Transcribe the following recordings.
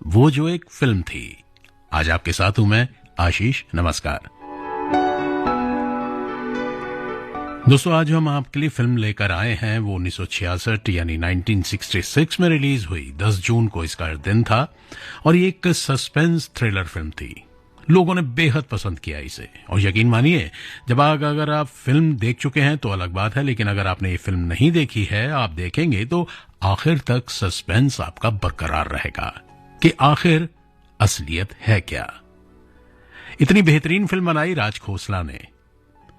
वो जो एक फिल्म थी। आज आपके साथ हूं मैं आशीष। नमस्कार दोस्तों, आज हम आपके लिए फिल्म लेकर आए हैं वो 1966 यानी 1966 में रिलीज हुई। 10 जून को इसका दिन था और ये एक सस्पेंस थ्रिलर फिल्म थी। लोगों ने बेहद पसंद किया इसे और यकीन मानिए, जब अगर आप फिल्म देख चुके हैं तो अलग बात है, लेकिन अगर आपने ये फिल्म नहीं देखी है, आप देखेंगे तो आखिर तक सस्पेंस आपका बरकरार रहेगा कि आखिर असलियत है क्या। इतनी बेहतरीन फिल्म बनाई राज खोसला ने,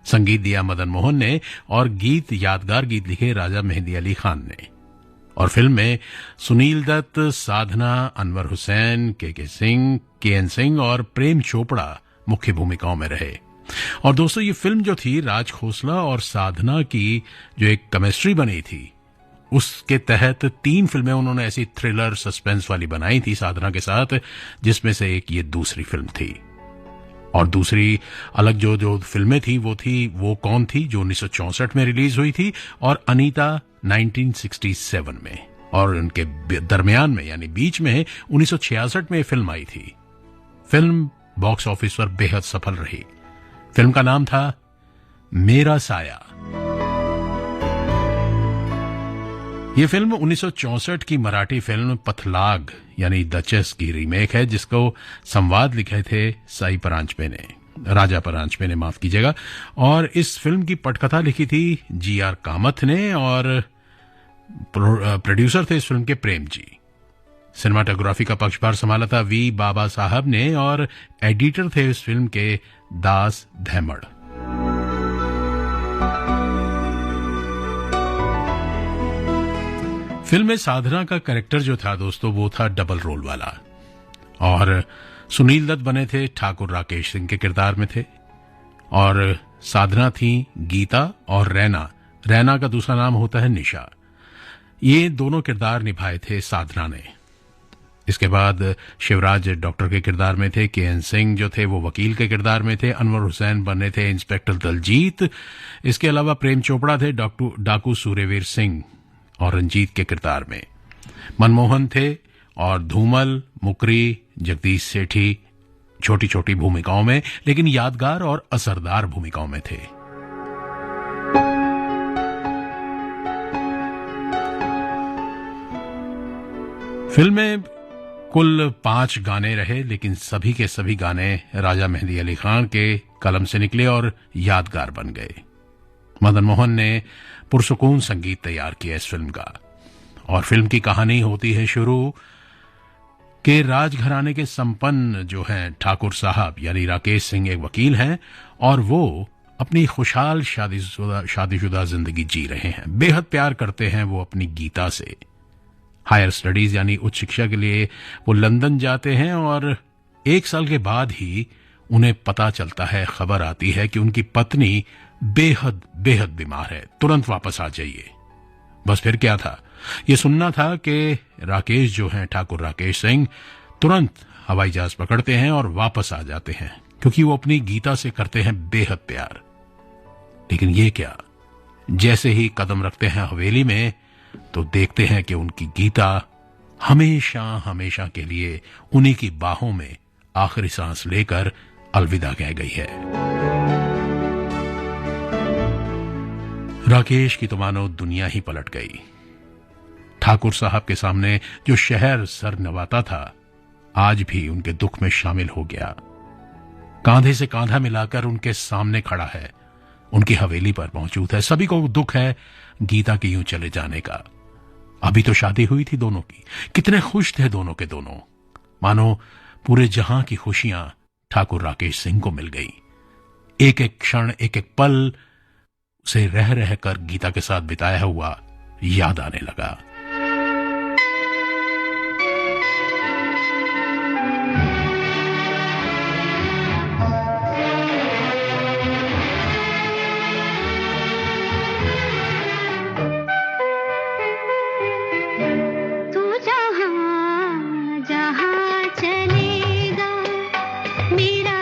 संगीत दिया मदन मोहन ने और यादगार गीत लिखे राजा मेहंदी अली खान ने। और फिल्म में सुनील दत्त, साधना, अनवर हुसैन, के सिंह, के.एन. सिंह और प्रेम चोपड़ा मुख्य भूमिकाओं में रहे। और दोस्तों, ये फिल्म जो थी, राज खोसला और साधना की जो एक केमिस्ट्री बनी थी, उसके तहत 3 फिल्में उन्होंने ऐसी थ्रिलर सस्पेंस वाली बनाई थी साधना के साथ, जिसमें से एक ये दूसरी फिल्म थी। और दूसरी अलग जो फिल्में थी वो कौन थी, जो 1964 में रिलीज हुई थी, और अनीता 1967 में, और उनके दरमियान में यानी बीच में 1966 में फिल्म आई थी। फिल्म बॉक्स ऑफिस पर बेहद सफल रही। फिल्म का नाम था मेरा साया। यह फिल्म 1964 की मराठी फिल्म पथलाग यानी डचेस की रीमेक है, जिसको संवाद लिखे थे राजा परांजपे ने, माफ कीजिएगा। और इस फिल्म की पटकथा लिखी थी जी.आर. कामथ ने और प्रोड्यूसर थे इस फिल्म के प्रेम जी। सिनेमाटोग्राफी का पक्षभार संभाला था वी बाबा साहब ने और एडिटर थे इस फिल्म के दास धैमड़। फिल्म में साधना का कैरेक्टर जो था दोस्तों, वो था डबल रोल वाला। और सुनील दत्त बने थे ठाकुर राकेश सिंह के किरदार में थे, और साधना थी गीता, और रैना का दूसरा नाम होता है निशा। ये दोनों किरदार निभाए थे साधना ने। इसके बाद शिवराज डॉक्टर के किरदार में थे, के.एन. सिंह जो थे वो वकील के किरदार में थे, अनवर हुसैन बने थे इंस्पेक्टर दलजीत। इसके अलावा प्रेम चोपड़ा थे डाकू सूर्यवीर सिंह और रंजीत के किरदार में। मनमोहन थे और धूमल, मुकरी, जगदीश सेठी छोटी छोटी भूमिकाओं में, लेकिन यादगार और असरदार भूमिकाओं में थे। फिल्म में कुल 5 गाने रहे, लेकिन सभी के सभी गाने राजा मेहंदी अली खान के कलम से निकले और यादगार बन गए। मदन मोहन ने पुरसुकून संगीत तैयार किया इस फिल्म का। और फिल्म की कहानी होती है शुरू के राजघराने के संपन्न जो हैं ठाकुर साहब यानी राकेश सिंह एक वकील हैं, और वो अपनी खुशहाल शादीशुदा जिंदगी जी रहे हैं। बेहद प्यार करते हैं वो अपनी गीता से। हायर स्टडीज यानी उच्च शिक्षा के लिए वो लंदन जाते हैं, और 1 साल के बाद ही उन्हें पता चलता है, खबर आती है कि उनकी पत्नी बेहद बीमार है, तुरंत वापस आ जाइए। बस फिर क्या था, ये सुनना था कि राकेश जो हैं ठाकुर राकेश सिंह तुरंत हवाई जहाज पकड़ते हैं और वापस आ जाते हैं, क्योंकि वो अपनी गीता से करते हैं बेहद प्यार। लेकिन ये क्या, जैसे ही कदम रखते हैं हवेली में, तो देखते हैं कि उनकी गीता हमेशा के लिए उन्हीं की बाहों में आखिरी सांस लेकर अलविदा कह गई है। राकेश की तो मानो दुनिया ही पलट गई। ठाकुर साहब के सामने जो शहर सर नवाता था, आज भी उनके दुख में शामिल हो गया। कांधे से कांधा मिलाकर उनके सामने खड़ा है, उनकी हवेली पर मौजूद है। सभी को दुख है गीता के यूं चले जाने का। अभी तो शादी हुई थी दोनों की, कितने खुश थे दोनों के दोनों, मानो पूरे जहां की खुशियां ठाकुर राकेश सिंह को मिल गई। एक एक क्षण, एक एक पल उसे रह कर गीता के साथ बिताया हुआ याद आने लगा। जहाँ चलेगा मेरा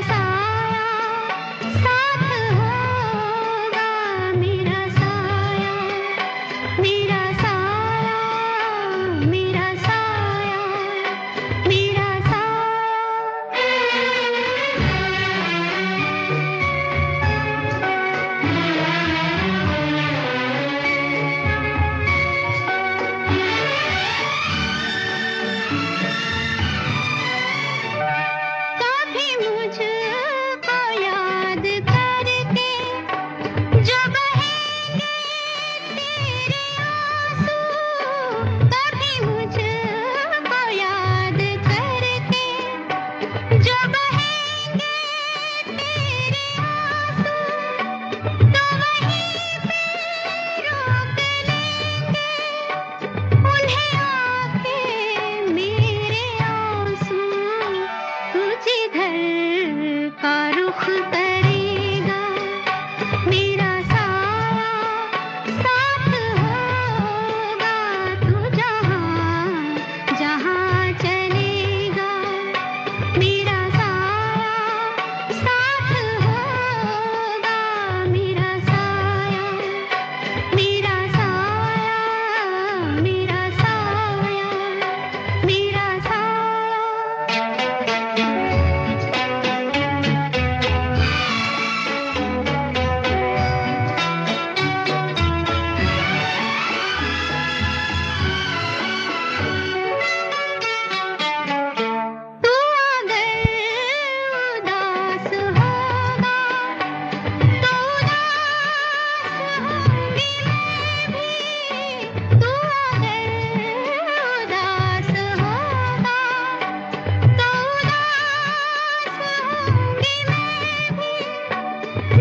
साया साथ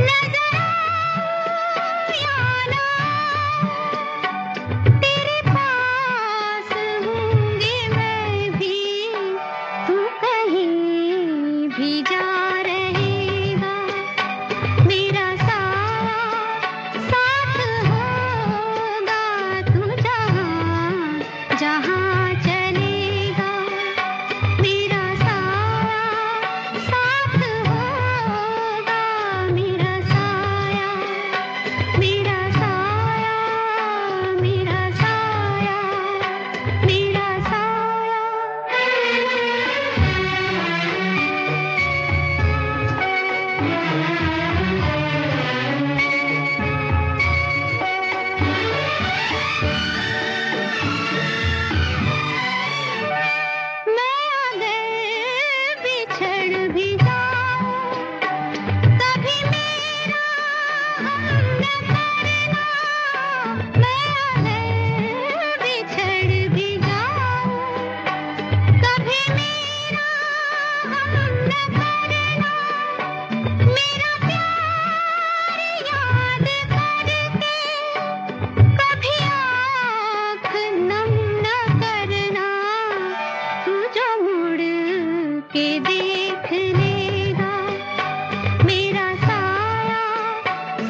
नजर या ना तेरे पास होंगे मैं भी, तू कहीं भी जा रहेगा, मेरा साया साथ होगा, तू जहाँ जहाँ चलेगा, मेरा साया साथ होगा, मेरा साया, मेरा साया, मेरा साया, मेरा साया। मैं अगर बिछड़ भी जाऊं, कभी मेरा हम न करना, मैं अगर बिछड़ भी जाऊं, कभी मेरा हम न करना, मेरा प्यार याद करके कभी आँख नम न करना, तू जो मुड़ के देख लेगा, मेरा साया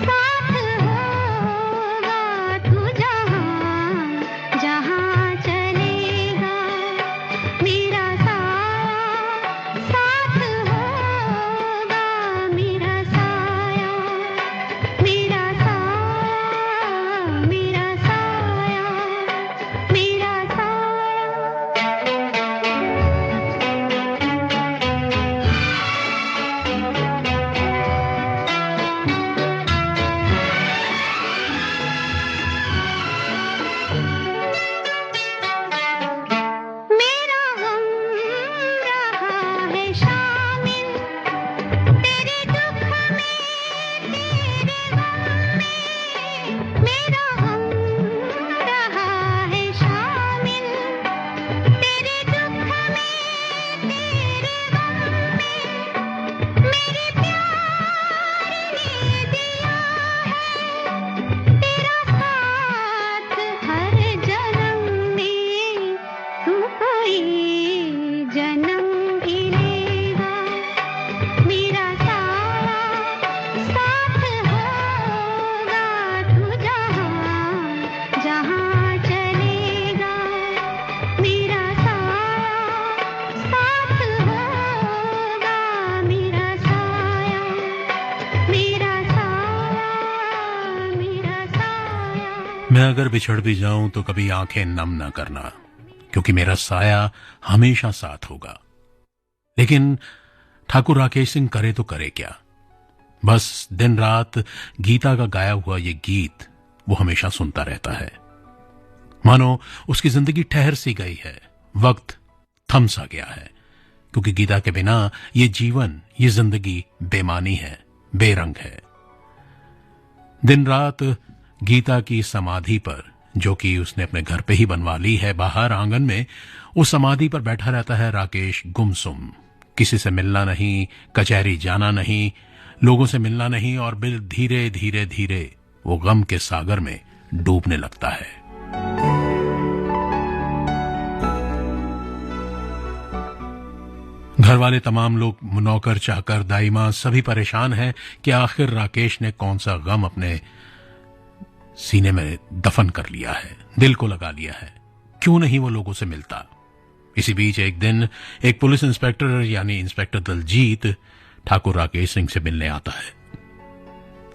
साथ होगा, तू जहाँ जहाँ चलेगा, मेरा साया साथ होगा, मेरा साया, मेरा साया, मेरा साया, मेरा मेरा गम रहा है शामिल तेरे दुख में, तेरे गम में, मेरा गम रहा है शामिल तेरे दुख में, तेरे गम में, मेरे प्यार ने दिया है तेरा साथ हर जन्म में, तू कोई जन्म भी लेगा, मेरा साया साथ होगा, तू जहाँ जहाँ चलेगा, मेरा साया साथ होगा, मेरा साया, मेरा साया, मेरा साया। मैं अगर बिछड़ भी जाऊं तो कभी आंखें नम ना करना, क्योंकि मेरा साया हमेशा साथ होगा। लेकिन ठाकुर राकेश सिंह करे तो करे क्या, बस दिन रात गीता का गाया हुआ ये गीत वो हमेशा सुनता रहता है, मानो उसकी जिंदगी ठहर सी गई है, वक्त थम सा गया है, क्योंकि गीता के बिना ये जीवन, ये जिंदगी बेमानी है, बेरंग है। दिन रात गीता की समाधि पर, जो कि उसने अपने घर पे ही बनवा ली है, बाहर आंगन में, उस समाधि पर बैठा रहता है राकेश गुमसुम, किसी से मिलना नहीं, कचहरी जाना नहीं, लोगों से मिलना नहीं, और बिल धीरे धीरे धीरे वो गम के सागर में डूबने लगता है। घर वाले तमाम लोग, नौकर चाकर, दाईमा, सभी परेशान हैं कि आखिर राकेश ने कौन सा गम अपने सीने में दफन कर लिया है, दिल को लगा लिया है, क्यों नहीं वो लोगों से मिलता। इसी बीच एक दिन एक पुलिस इंस्पेक्टर यानी इंस्पेक्टर दलजीत ठाकुर राकेश सिंह से मिलने आता है,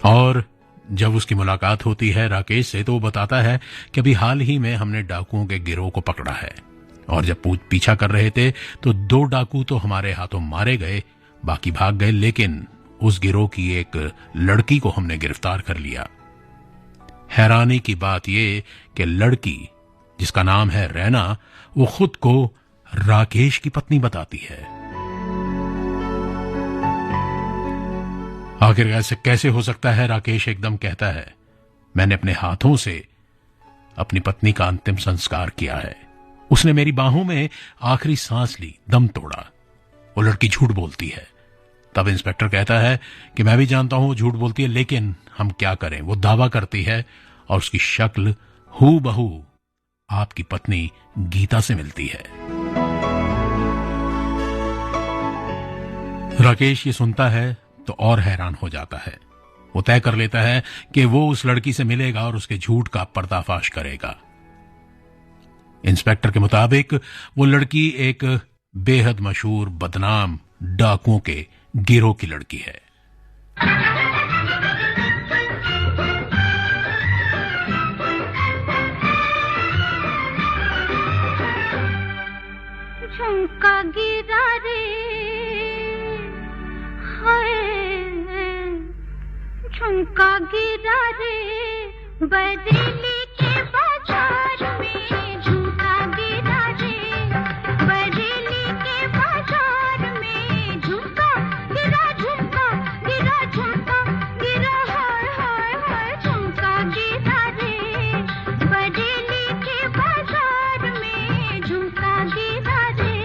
और जब उसकी मुलाकात होती है राकेश से, तो वो बताता है कि अभी हाल ही में हमने डाकुओं के गिरोह को पकड़ा है, और जब पीछा कर रहे थे तो 2 डाकू तो हमारे हाथों मारे गए, बाकी भाग गए, लेकिन उस गिरोह की एक लड़की को हमने गिरफ्तार कर लिया। हैरानी की बात यह कि लड़की, जिसका नाम है रैना, वो खुद को राकेश की पत्नी बताती है। आखिर ऐसे कैसे हो सकता है? राकेश एकदम कहता है, मैंने अपने हाथों से अपनी पत्नी का अंतिम संस्कार किया है, उसने मेरी बाहों में आखिरी सांस ली, दम तोड़ा। वो लड़की झूठ बोलती है, तब इंस्पेक्टर कहता है कि मैं भी जानता हूं वो झूठ बोलती है, लेकिन हम क्या करें। वो दावा करती है और उसकी शक्ल हूबहू आपकी पत्नी गीता से मिलती है। राकेश ये सुनता है तो और हैरान हो जाता है। वो तय कर लेता है कि वो उस लड़की से मिलेगा और उसके झूठ का पर्दाफाश करेगा। इंस्पेक्टर के मुताबिक वो लड़की एक बेहद मशहूर बदनाम डाकुओं के गिरोह की लड़की है। झुमका गिरा रे हाय, झुमका गिरा रे बरेली के बाजार में, झुमका गिरा रे बरेली के बाजार में, झुमका गिरा झुमका गिरा हाय हाय हाय, झुमका गिरा रे बरेली के बाजार में, झुमका गिरा रे।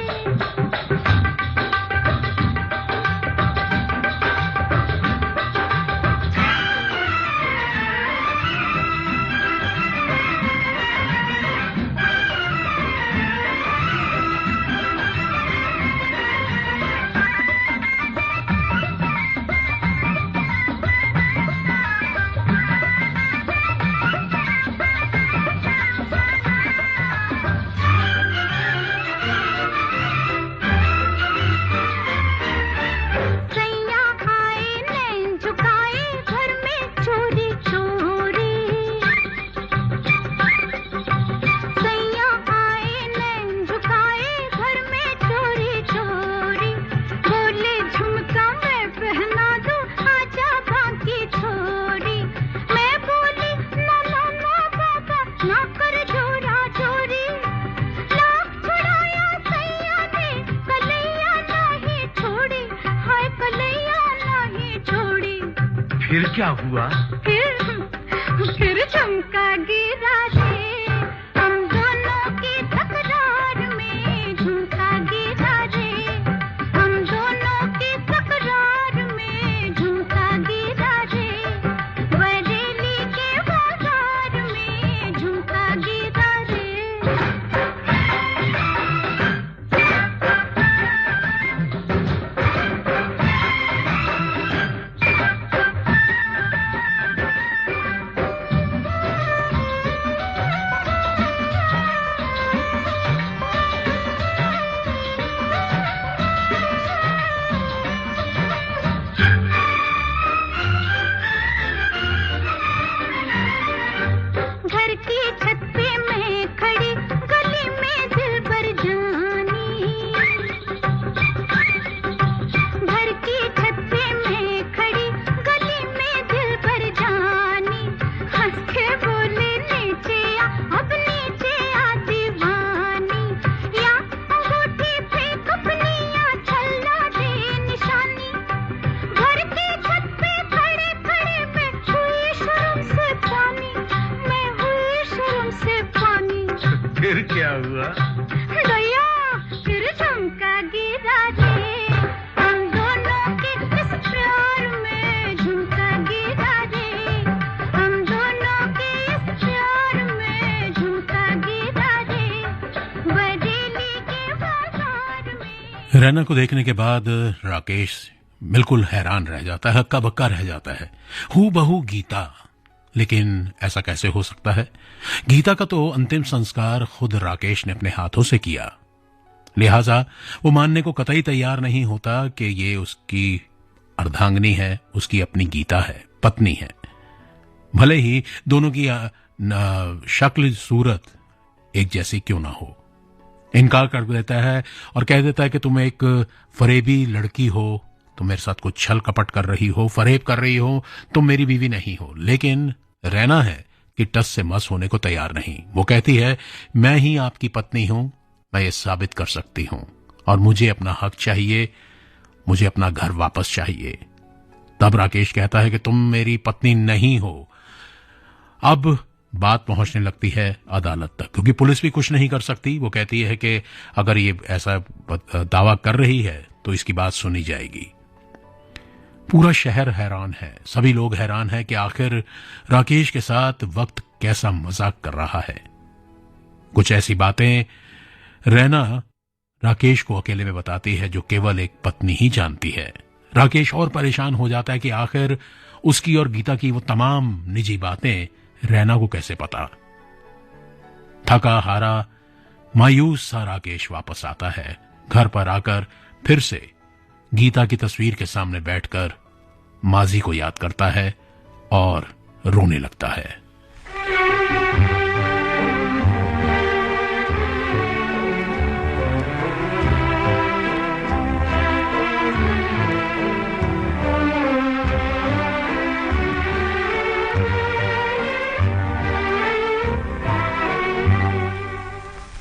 फिर क्या हुआ? फिर झुमका गिरा रे हम दोनों की तकरार में, झुमका गिरा रे हम दोनों की तकरार में, झुमका गिरा रे बरेली के बाजार में, झुमका गिरा रे। घर की छत पे मैं खड़ी गली में दिलबर जानी, घर की छत पे मैं खड़ी गली में दिलबर जानी, हंस के बोले नीचे आ अब नीचे आ दीवानी, या अंगूठी फेंक अपनी या छल्ला दे निशानी, घर की छत पे खड़े खड़े मैं हुई शर्म से पानी, मैं हुई शर्म से पानी। फिर क्या हुआ? दया फिर झुमका गिरा रे हम दोनों के इस प्यार में, झुमका गिरा रे हम दोनों के इस प्यार में, झुमका गिरा रे बरेली के बाजार में। रैना को देखने के बाद राकेश बिल्कुल हैरान रह जाता है, हक्का बक्का रह जाता है। हूबहू गीता, लेकिन ऐसा कैसे हो सकता है? गीता का तो अंतिम संस्कार खुद राकेश ने अपने हाथों से किया, लिहाजा वो मानने को कतई तैयार नहीं होता कि ये उसकी अर्धांगिनी है, उसकी अपनी गीता है, पत्नी है। भले ही दोनों की शक्ल सूरत एक जैसी क्यों ना हो। इनकार कर देता है और कह देता है कि तुम एक फरेबी लड़की हो, तुम मेरे साथ कुछ छल कपट कर रही हो, फरेब कर रही हो, तुम मेरी बीवी नहीं हो। लेकिन रहना है कि टस से मस होने को तैयार नहीं। वो कहती है मैं ही आपकी पत्नी हूं, मैं ये साबित कर सकती हूं और मुझे अपना हक चाहिए, मुझे अपना घर वापस चाहिए। तब राकेश कहता है कि तुम मेरी पत्नी नहीं हो। अब बात पहुंचने लगती है अदालत तक, क्योंकि पुलिस भी कुछ नहीं कर सकती। वो कहती है कि अगर ये ऐसा दावा कर रही है तो इसकी बात सुनी जाएगी। पूरा शहर हैरान है, सभी लोग हैरान हैं कि आखिर राकेश के साथ वक्त कैसा मजाक कर रहा है। कुछ ऐसी बातें रैना राकेश को अकेले में बताती है जो केवल एक पत्नी ही जानती है। राकेश और परेशान हो जाता है कि आखिर उसकी और गीता की वो तमाम निजी बातें रैना को कैसे पता। थका हारा मायूस सा राकेश वापस आता है। घर पर आकर फिर से गीता की तस्वीर के सामने बैठकर माजी को याद करता है और रोने लगता है।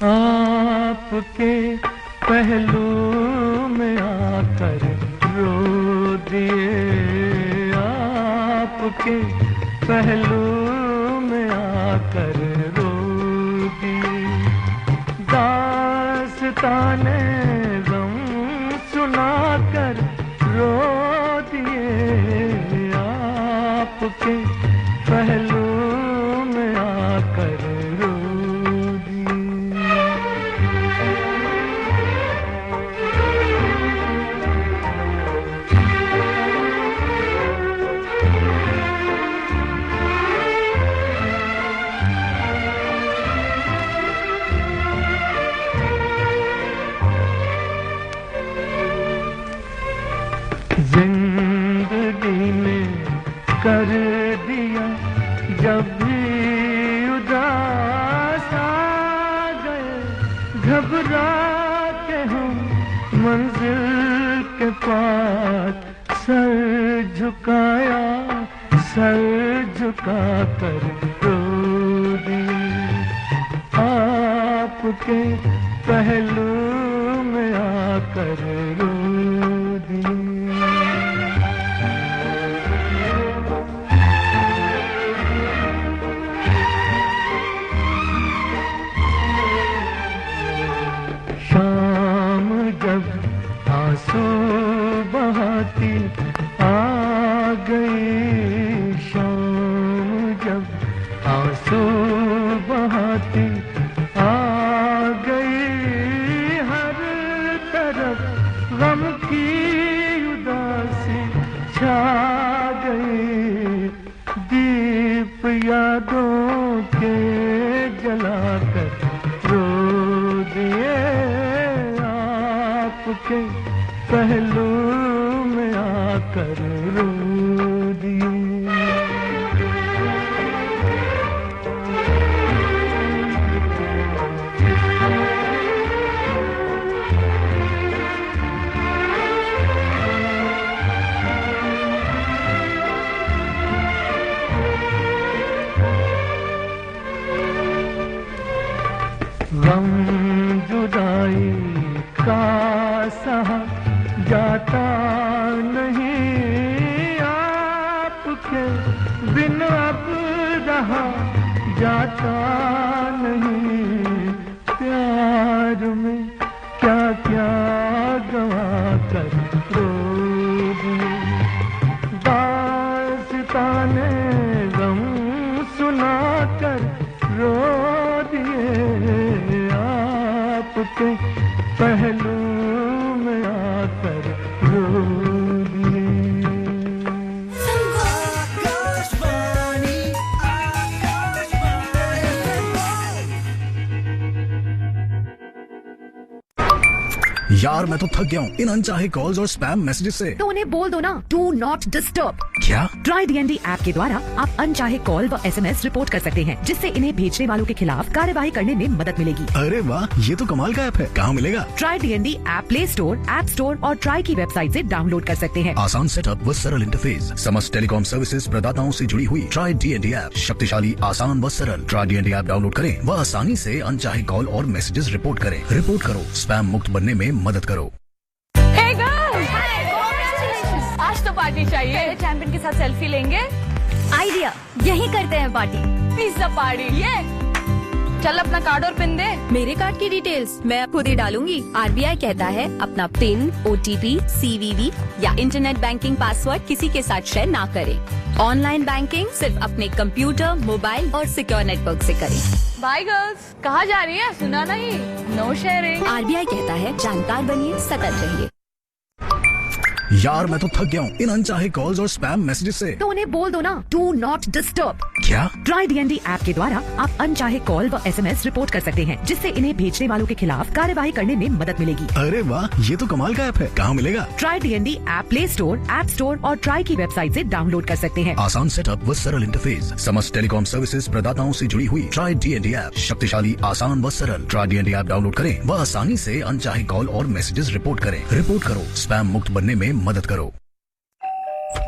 आपके पहलू में आकर रो दिए, आपके पहलू में आकर रो दिए, दास्ताने गम सुनाकर रो दिए, आपके पहलू में आकर रो जिंदगी में कर दिया जब भी उदास आ गए, घबरा के हम मंजिल के पास सर झुकाया, सर झुका कर रो दिए, आपके पहलू में आकर रो दिए। शाम जब आंसू बहाती आ गई, शाम जब आंसू बहाती आ गई, हर तरफ गम की उदासी छा गई, दीप यादों के जलाकर रो दिए, आपके पहलू में आकर रो दिए। गम जुदाई का सहा जाता नहीं, आपके बिन अब रहा जाता नहीं, प्यार में क्या क्या गवा कर रो दिए, दास्ताने गम सुना कर रो दिए, आपके पहलू में आकर रो दिए। यार मैं तो थक गया हूँ इन अनचाहे कॉल्स और स्पैम मैसेजेस से। तो उन्हें बोल दो ना, डू नॉट डिस्टर्ब। क्या? ट्राई डीएनडी ऐप के द्वारा आप अनचाहे कॉल व एसएमएस रिपोर्ट कर सकते हैं, जिससे इन्हें भेजने वालों के खिलाफ कार्यवाही करने में मदद मिलेगी। अरे वाह, ये तो कमाल का ऐप है। कहाँ मिलेगा? Try DND app play store, app store और ट्राई की वेबसाइट से डाउनलोड कर सकते हैं। आसान सेटअप व सरल इंटरफेस, समस्त टेलीकॉम सर्विसेज प्रदाताओं से जुड़ी हुई ट्राई डीएनडी ऐप, शक्तिशाली, आसान व सरल। ट्राई डीएनडी ऐप डाउनलोड करें व आसानी से अनचाहे कॉल और मैसेजेस रिपोर्ट करें। रिपोर्ट करो, स्पैम मुक्त बनने में मदद करो। आज तो पार्टी चाहिए। पहले चैंपियन के साथ सेल्फी लेंगे। आइडिया, यही करते हैं पार्टी। Pizza party. ये चल अपना कार्ड और पिन दे। मेरे कार्ड की डिटेल्स मैं खुद ही डालूंगी। आरबीआई कहता है अपना पिन, ओटीपी, सीवीवी या इंटरनेट बैंकिंग पासवर्ड किसी के साथ शेयर ना करें। ऑनलाइन बैंकिंग सिर्फ अपने कंप्यूटर, मोबाइल और सिक्योर नेटवर्क से करें। बाय गर्ल्स, कहाँ जा रही है? सुना नहीं, नो शेयरिंग। आरबीआई कहता है जानकार बनिए, सतर्क रहिए। यार मैं तो थक गया हूँ इन अनचाहे कॉल्स और स्पैम मैसेजेस से। तो उन्हें बोल दो ना, डू नॉट डिस्टर्ब। क्या? ट्राई डीएनडी ऐप के द्वारा आप अनचाहे कॉल व एसएमएस रिपोर्ट कर सकते हैं, जिससे इन्हें भेजने वालों के खिलाफ कार्यवाही करने में मदद मिलेगी। अरे वाह, ये तो कमाल का ऐप है। कहाँ मिलेगा? Try DND app play store, app store और ट्राई की वेबसाइट से डाउनलोड कर सकते हैं। आसान सेटअप व सरल इंटरफेस। समस्त टेलीकॉम सर्विसेज प्रदाताओं से जुड़ी हुई ट्राई डीएनडी ऐप शक्तिशाली, आसान व सरल। ट्राई डीएनडी ऐप डाउनलोड करें व आसानी से अनचाहे कॉल और मैसेजेस रिपोर्ट करें। रिपोर्ट करो, स्पैम मुक्त बनने में मदद करो।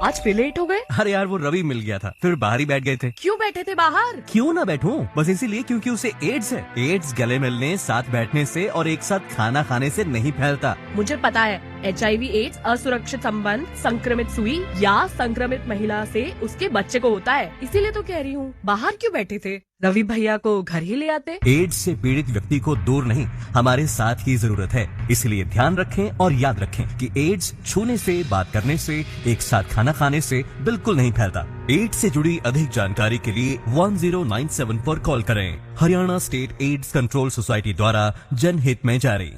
आज फिर लेट हो गए? अरे यार वो रवि मिल गया था, फिर बाहर ही बैठ गए थे। क्यों बैठे थे बाहर? क्यों ना बैठूं, बस इसीलिए क्योंकि उसे एड्स है। एड्स गले मिलने, साथ बैठने से और एक साथ खाना खाने से नहीं फैलता। मुझे पता है, HIV एड्स असुरक्षित संबंध, संक्रमित सुई या संक्रमित महिला से उसके बच्चे को होता है। इसीलिए तो कह रही हूँ, बाहर क्यों बैठे थे? रवि भैया को घर ही ले आते। एड्स से पीड़ित व्यक्ति को दूर नहीं, हमारे साथ की जरूरत है। इसलिए ध्यान रखें और याद रखें कि एड्स छूने से, बात करने से, एक साथ खाना खाने से बिल्कुल नहीं फैलता। एड्स से जुड़ी अधिक जानकारी के लिए 1097 पर कॉल करें। Haryana state AIDS control society द्वारा जनहित में जारी।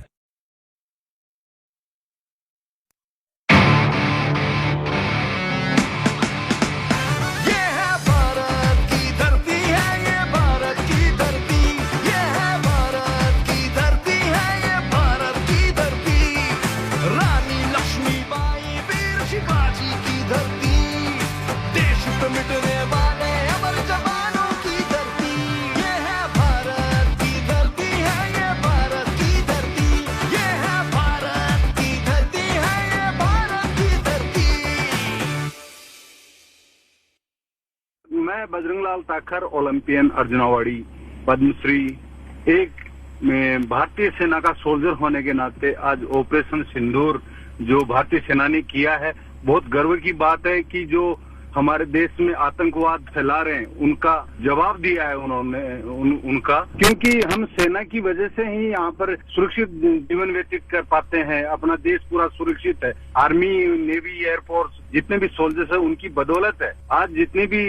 मैं बजरंगलाल ताखर, ओलंपियन, अर्जुनावाड़ी, पद्मश्री, एक में भारतीय सेना का सोल्जर होने के नाते आज ऑपरेशन सिंदूर जो भारतीय सेना ने किया है, बहुत गर्व की बात है कि जो हमारे देश में आतंकवाद फैला रहे हैं उनका जवाब दिया है उन्होंने उनका, क्योंकि हम सेना की वजह से ही यहाँ पर सुरक्षित जीवन व्यतीत कर पाते हैं। अपना देश पूरा सुरक्षित है। आर्मी, नेवी, एयरफोर्स जितने भी सोल्जर्स है उनकी बदौलत है आज जितनी भी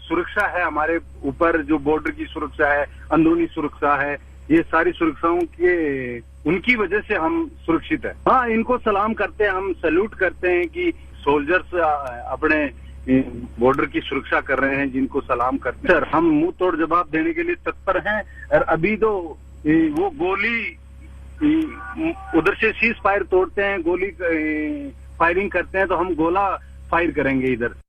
सुरक्षा है हमारे ऊपर, जो बॉर्डर की सुरक्षा है, अंदरूनी सुरक्षा है, ये सारी सुरक्षाओं के उनकी वजह से हम सुरक्षित है। हाँ, इनको सलाम करते हैं, हम सैल्यूट करते हैं कि सोल्जर्स अपने बॉर्डर की सुरक्षा कर रहे हैं, जिनको सलाम करते हैं। सर, हम मुंह तोड़ जवाब देने के लिए तत्पर हैं। और अभी तो वो गोली उधर से सीज फायर तोड़ते हैं, गोली फायरिंग करते हैं, तो हम गोला फायर करेंगे इधर।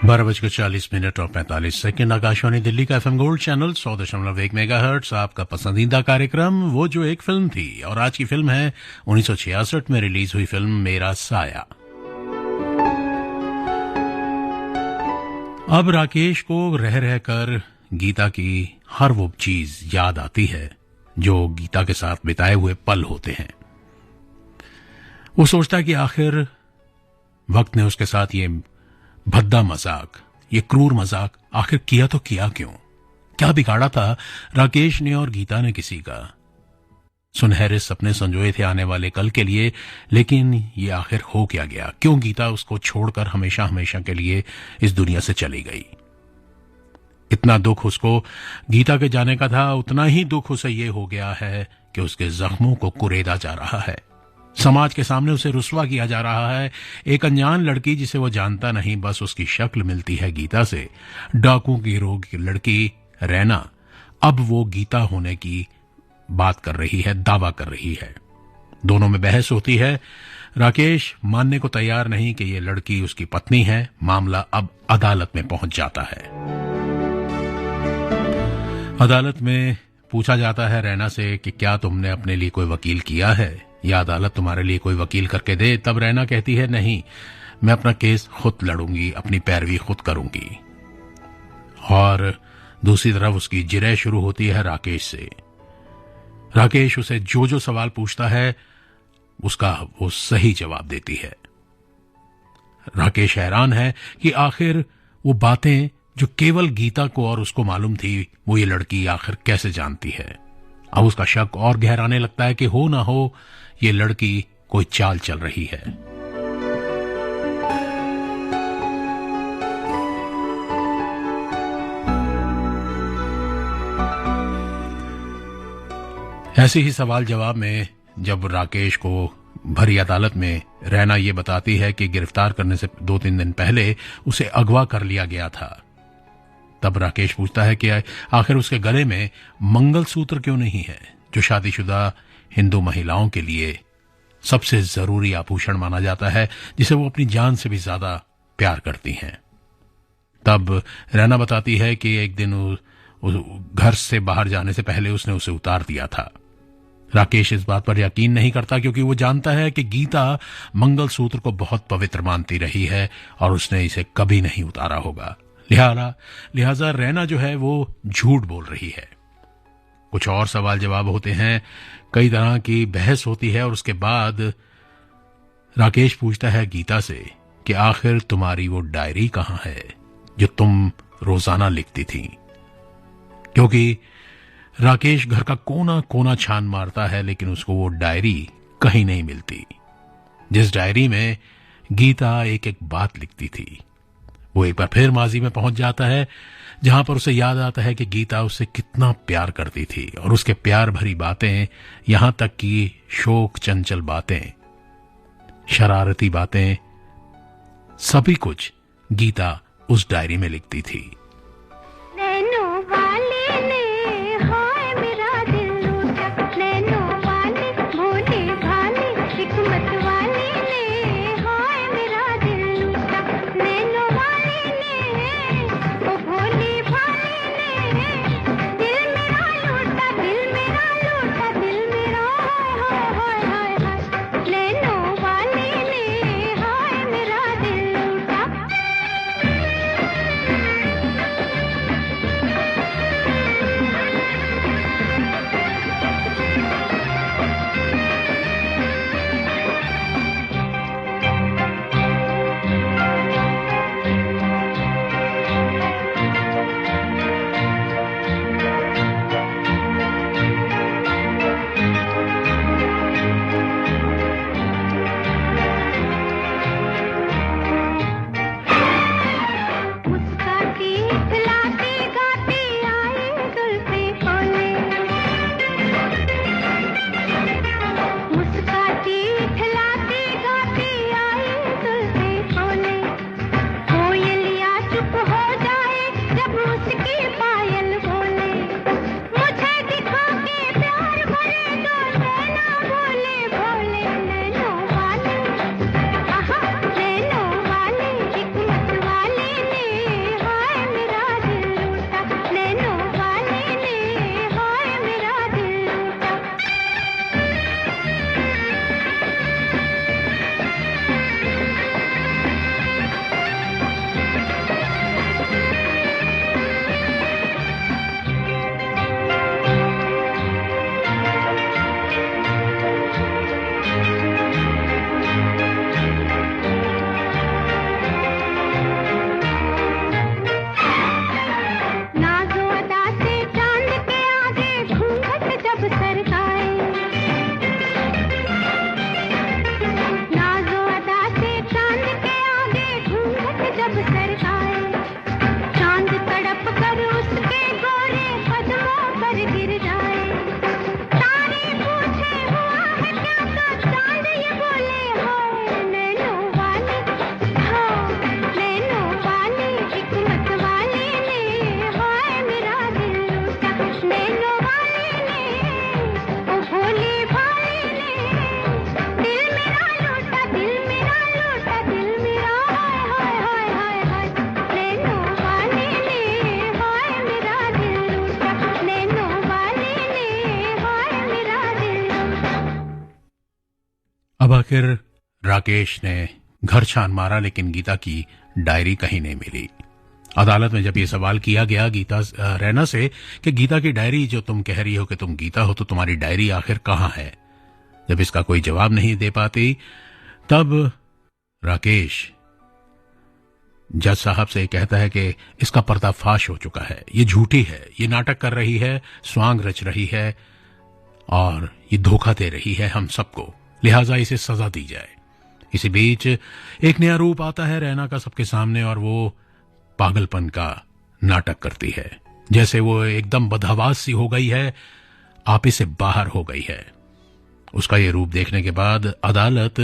12:40 और 45 आकाशवाणी दिल्ली का एफएम गोल्ड चैनल 100.1 मेगाहर्ट्ज आपका पसंदीदा कार्यक्रम वो जो एक फिल्म थी। और आज की फिल्म है 1966 में रिलीज हुई फिल्म मेरा साया। अब राकेश को रह रहकर गीता की हर वो चीज याद आती है जो गीता के साथ बिताए हुए पल होते हैं। वो सोचता है कि आखिर वक्त ने उसके साथ ये भद्दा मजाक, ये क्रूर मजाक आखिर किया तो किया क्यों? क्या बिगाड़ा था राकेश ने और गीता ने किसी का? सुनहरे सपने संजोए थे आने वाले कल के लिए, लेकिन ये आखिर हो क्या गया? क्यों गीता उसको छोड़कर हमेशा हमेशा के लिए इस दुनिया से चली गई? इतना दुख उसको गीता के जाने का था, उतना ही दुख उसे ये हो गया है कि उसके जख्मों को कुरेदा जा रहा है। समाज के सामने उसे रुस्वा किया जा रहा है। एक अनजान लड़की जिसे वो जानता नहीं, बस उसकी शक्ल मिलती है गीता से। डाकू की रोग की लड़की रैना अब वो गीता होने की बात कर रही है, दावा कर रही है। दोनों में बहस होती है। राकेश मानने को तैयार नहीं कि ये लड़की उसकी पत्नी है। मामला अब अदालत में पहुंच जाता है। अदालत में पूछा जाता है रैना से कि क्या तुमने अपने लिए कोई वकील किया है या अदालत तुम्हारे लिए कोई वकील करके दे? तब रैना कहती है नहीं, मैं अपना केस खुद लड़ूंगी, अपनी पैरवी खुद करूंगी। और दूसरी तरफ उसकी जिरह शुरू होती है राकेश से। राकेश उसे जो जो सवाल पूछता है उसका वो सही जवाब देती है। राकेश हैरान है कि आखिर वो बातें जो केवल गीता को और उसको मालूम थी वो ये लड़की आखिर कैसे जानती है। अब उसका शक और गहराने लगता है कि हो ना हो ये लड़की कोई चाल चल रही है। ऐसे ही सवाल जवाब में जब राकेश को भरी अदालत में रैना ये बताती है कि गिरफ्तार करने से 2-3 दिन पहले उसे अगवा कर लिया गया था, तब राकेश पूछता है कि आखिर उसके गले में मंगलसूत्र क्यों नहीं है, जो शादीशुदा हिंदू महिलाओं के लिए सबसे जरूरी आभूषण माना जाता है, जिसे वो अपनी जान से भी ज्यादा प्यार करती हैं। तब रैना बताती है कि एक दिन घर से बाहर जाने से पहले उसने उसे उतार दिया था। राकेश इस बात पर यकीन नहीं करता क्योंकि वो जानता है कि गीता मंगलसूत्र को बहुत पवित्र मानती रही है और उसने इसे कभी नहीं उतारा होगा। लिहाजा रैना जो है वो झूठ बोल रही है। कुछ और सवाल जवाब होते हैं, कई तरह की बहस होती है और उसके बाद राकेश पूछता है गीता से कि आखिर तुम्हारी वो डायरी कहां है जो तुम रोजाना लिखती थी? क्योंकि राकेश घर का कोना कोना छान मारता है लेकिन उसको वो डायरी कहीं नहीं मिलती, जिस डायरी में गीता एक एक बात लिखती थी। वो एक बार फिर माजी में पहुंच जाता है जहां पर उसे याद आता है कि गीता उससे कितना प्यार करती थी और उसके प्यार भरी बातें, यहां तक कि शोक चंचल बातें, शरारती बातें, सभी कुछ गीता उस डायरी में लिखती थी। आखिर राकेश ने घर छान मारा, लेकिन गीता की डायरी कहीं नहीं मिली। अदालत में जब ये सवाल किया गया गीता रैना से कि गीता की डायरी, जो तुम कह रही हो कि तुम गीता हो, तो तुम्हारी डायरी आखिर कहाँ है, जब इसका कोई जवाब नहीं दे पाती, तब राकेश जज साहब से कहता है कि इसका पर्दाफाश हो चुका है, ये झूठी है, ये नाटक कर रही है, स्वांग रच रही है और ये धोखा दे रही है हम सबको, लिहाजा इसे सजा दी जाए। इसी बीच एक नया रूप आता है रैना का सबके सामने और वो पागलपन का नाटक करती है, जैसे वो एकदम बदहवास सी हो गई है, आपे से बाहर हो गई है। उसका ये रूप देखने के बाद अदालत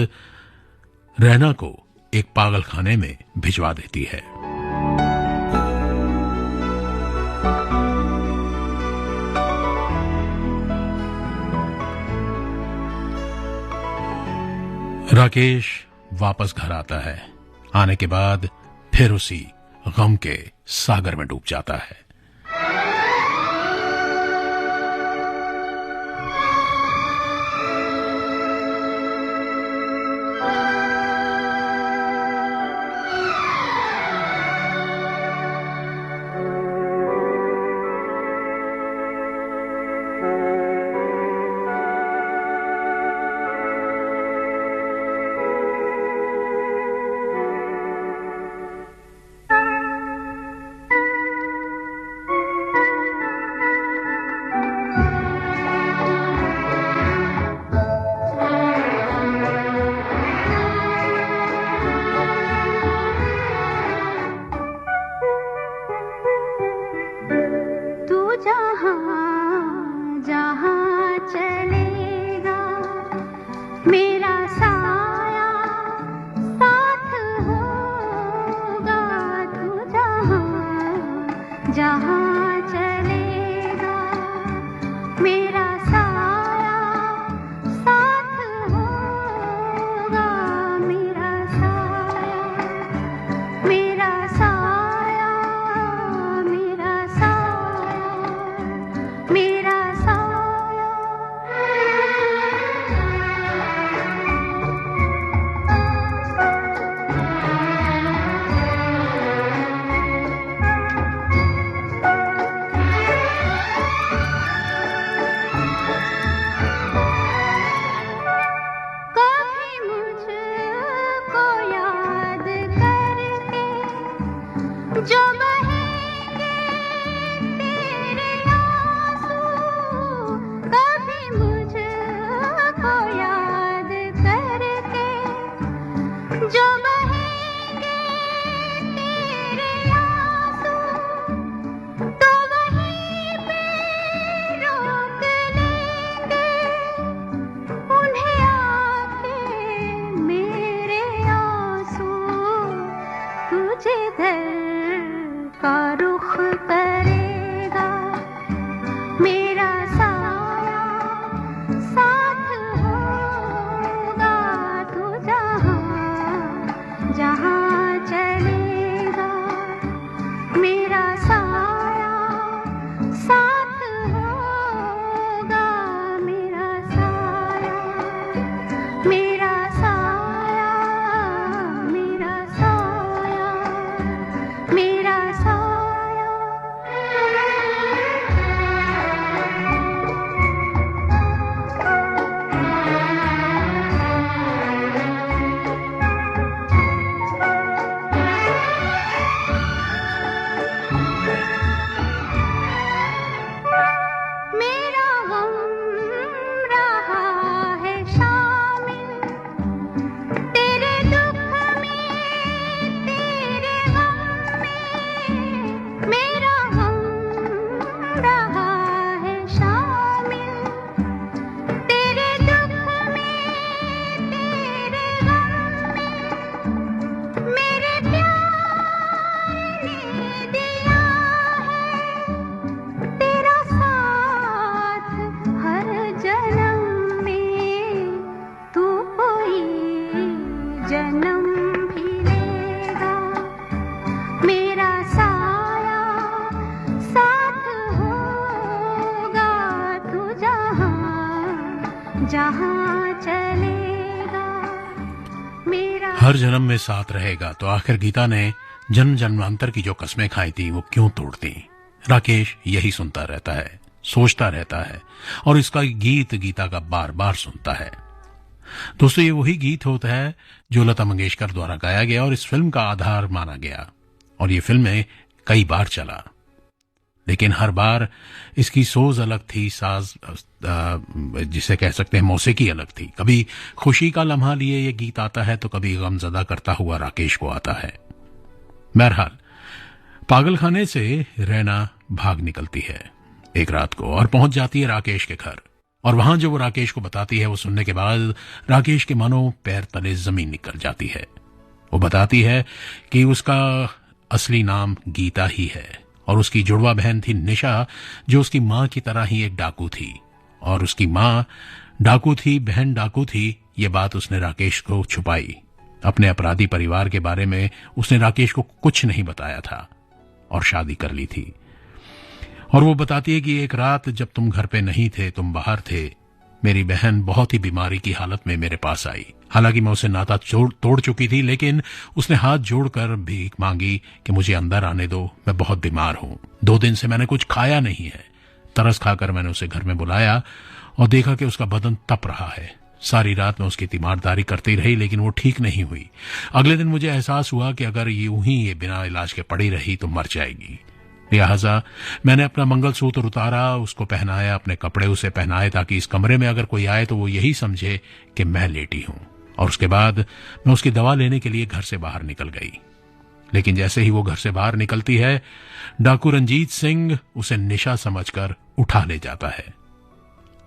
रैना को एक पागल खाने में भिजवा देती है। राकेश वापस घर आता है। आने के बाद फिर उसी गम के सागर में डूब जाता है। जहाँ चलेगा हर जन्म में साथ रहेगा, तो आखिर गीता ने जन्म जन्मांतर की जो कस्में खाई थी वो क्यों तोड़ती? राकेश यही सुनता रहता है, सोचता रहता है और इसका गीत गीता का बार बार सुनता है। दोस्तों, ये वही गीत होता है जो लता मंगेशकर द्वारा गाया गया और इस फिल्म का आधार माना गया, और ये फिल्म में कई बार चला, लेकिन हर बार इसकी सोच अलग थी, साज जिसे कह सकते हैं मौसीकी अलग थी। कभी खुशी का लम्हा लिए ये गीत आता है तो कभी गमजदा करता हुआ राकेश को आता है। बहरहाल, पागलखाने से रैना भाग निकलती है एक रात को और पहुंच जाती है राकेश के घर, और वहां जो वो राकेश को बताती है वो सुनने के बाद राकेश के मानो पैर तले जमीन निकल जाती है। वो बताती है कि उसका असली नाम गीता ही है और उसकी जुड़वा बहन थी निशा, जो उसकी मां की तरह ही एक डाकू थी, और उसकी मां डाकू थी, बहन डाकू थी। ये बात उसने राकेश को छुपाई। अपने अपराधी परिवार के बारे में उसने राकेश को कुछ नहीं बताया था और शादी कर ली थी। और वो बताती है कि एक रात जब तुम घर पे नहीं थे, तुम बाहर थे, मेरी बहन बहुत ही बीमारी की हालत में मेरे पास आई। हालांकि मैं उसे नाता तोड़ चुकी थी, लेकिन उसने हाथ जोड़कर भीख मांगी कि मुझे अंदर आने दो, मैं बहुत बीमार हूं। 2 दिन से मैंने कुछ खाया नहीं है। तरस खाकर मैंने उसे घर में बुलाया और देखा कि उसका बदन तप रहा है। सारी रात मैं उसकी तीमारदारी करती रही, लेकिन वो ठीक नहीं हुई। अगले दिन मुझे एहसास हुआ कि अगर यूं ही ये बिना इलाज के पड़ी रही तो मर जाएगी। लिहाजा मैंने अपना मंगलसूत्र उतारा, उसको पहनाया, अपने कपड़े उसे पहनाए ताकि इस कमरे में अगर कोई आए तो वो यही समझे कि मैं लेटी हूं। और उसके बाद मैं उसकी दवा लेने के लिए घर से बाहर निकल गई। लेकिन जैसे ही वो घर से बाहर निकलती है, डाकू रंजीत सिंह उसे निशा समझकर उठा ले जाता है।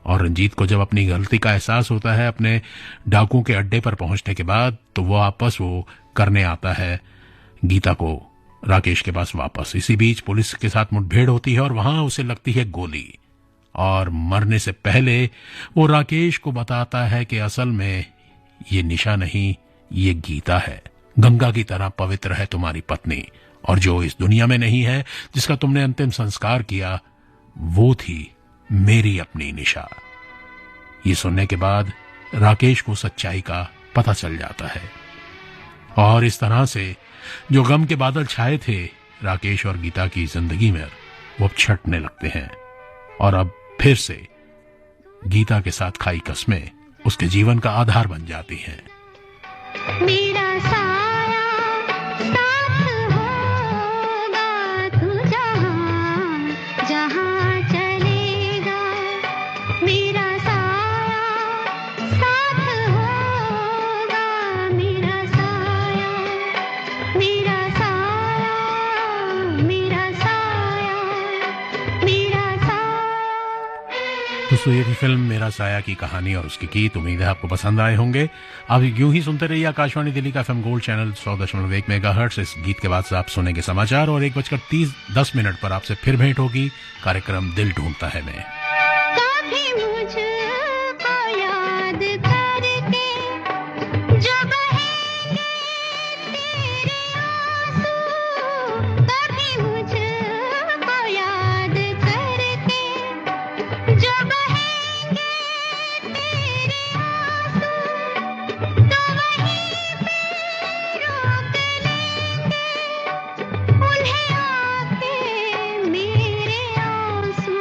और रंजीत को जब अपनी गलती का एहसास होता है अपने डाकू के अड्डे पर पहुंचने के बाद, तो वो वापस वो करने आता है गीता को राकेश के पास वापस। इसी बीच पुलिस के साथ मुठभेड़ होती है और वहां उसे लगती है गोली, और मरने से पहले वो राकेश को बताता है कि असल में ये निशा नहीं, ये गीता है। गंगा की तरह पवित्र है तुम्हारी पत्नी, और जो इस दुनिया में नहीं है, जिसका तुमने अंतिम संस्कार किया, वो थी मेरी अपनी निशा। ये सुनने के बाद राकेश को सच्चाई का पता चल जाता है, और इस तरह से जो गम के बादल छाए थे राकेश और गीता की जिंदगी में, वो अब छटने लगते हैं। और अब फिर से गीता के साथ खाई कस्में उसके जीवन का आधार बन जाती हैं। मेरा साया साथ होगा, तू जहां जहां चलेगा। मेरा साया साथ होगा, मेरा साया मेरा साया मेरा साया मेरा साया। दोस्तों, ये थी फिल्म मेरा साया की कहानी और उसके गीत। उम्मीद है आपको पसंद आए होंगे। आप यूं ही सुनते रहिए आकाशवाणी दिल्ली का एफएम गोल्ड चैनल 100.1 मेगाहर्ट्ज। इस गीत के बाद से आप सुनेंगे समाचार और 1:30 पर आपसे फिर भेंट होगी कार्यक्रम दिल ढूंढता है में। कभी मुझको याद करके जो बहेंगे तेरे आंसू, कभी मुझको याद करके जो बहेंगे तेरे आंसू, तो वहीं पे रोक लेंगे उन्हें आके मेरे आंसू।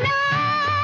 ना